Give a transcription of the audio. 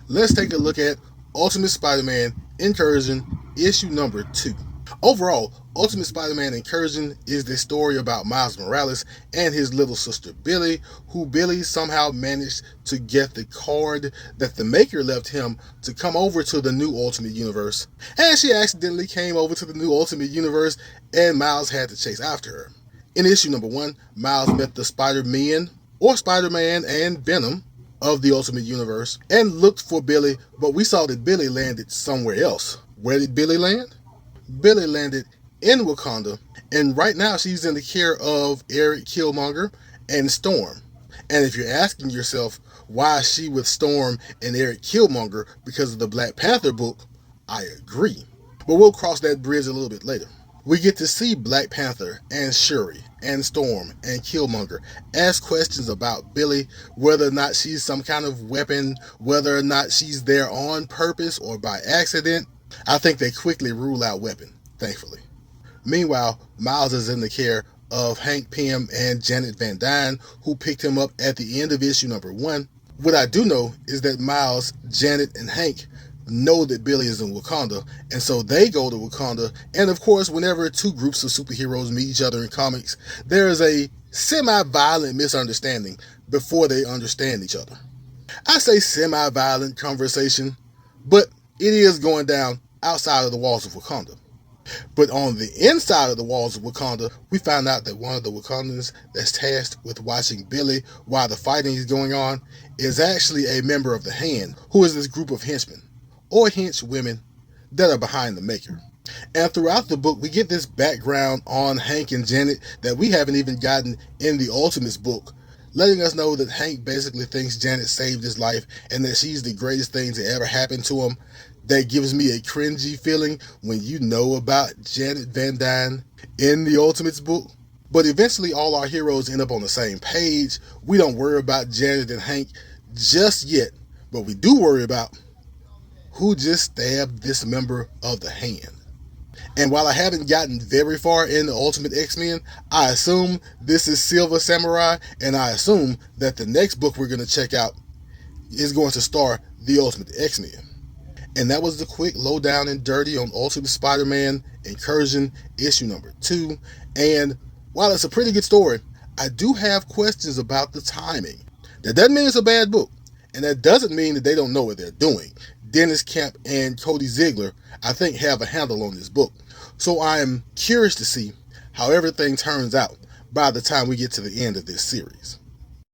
let's take a look at Ultimate Spider-Man Incursion, issue number 2. Overall, Ultimate Spider-Man Incursion is the story about Miles Morales and his little sister Billy, who Billy somehow managed to get the card that the Maker left him to come over to the new Ultimate Universe. And she accidentally came over to the new Ultimate Universe, and Miles had to chase after her. In issue number 1, Miles met the Spider-Men, or Spider-Man and Venom, of the Ultimate Universe, and looked for Billy, but we saw that Billy landed somewhere else. Where did Billy land? Billy landed in Wakanda, and right now she's in the care of Eric Killmonger and Storm. And if you're asking yourself why is she with Storm and Eric Killmonger because of the Black Panther book, I agree. But we'll cross that bridge a little bit later. We get to see Black Panther and Shuri and Storm and Killmonger ask questions about Billy, whether or not she's some kind of weapon, whether or not she's there on purpose or by accident. I think they quickly rule out weapon, thankfully. Meanwhile, Miles is in the care of Hank Pym and Janet Van Dyne, who picked him up at the end of issue number 1. What I do know is that Miles, Janet, and Hank know that Billy is in Wakanda, and so they go to Wakanda. And of course, whenever two groups of superheroes meet each other in comics, there is a semi-violent misunderstanding before they understand each other. I say semi-violent conversation, but it is going down outside of the walls of Wakanda. But on the inside of the walls of Wakanda, we found out that one of the Wakandans that's tasked with watching Billy while the fighting is going on is actually a member of the Hand, who is this group of henchmen, or henchwomen, that are behind the Maker. And throughout the book, we get this background on Hank and Janet that we haven't even gotten in the Ultimates book, letting us know that Hank basically thinks Janet saved his life and that she's the greatest thing to ever happen to him. That gives me a cringy feeling when you know about Janet Van Dyne in the Ultimates book. But eventually all our heroes end up on the same page. We don't worry about Janet and Hank just yet, but we do worry about who just stabbed this member of the Hand. And while I haven't gotten very far in the Ultimate X-Men, I assume this is Silver Samurai, and I assume that the next book we're going to check out is going to star the Ultimate X-Men. And that was the quick lowdown and dirty on Ultimate Spider-Man Incursion issue number 2. And while it's a pretty good story, I do have questions about the timing. That doesn't mean it's a bad book, and that doesn't mean that they don't know what they're doing. Dennis Kemp and Cody Ziegler, I think, have a handle on this book. So I am curious to see how everything turns out by the time we get to the end of this series.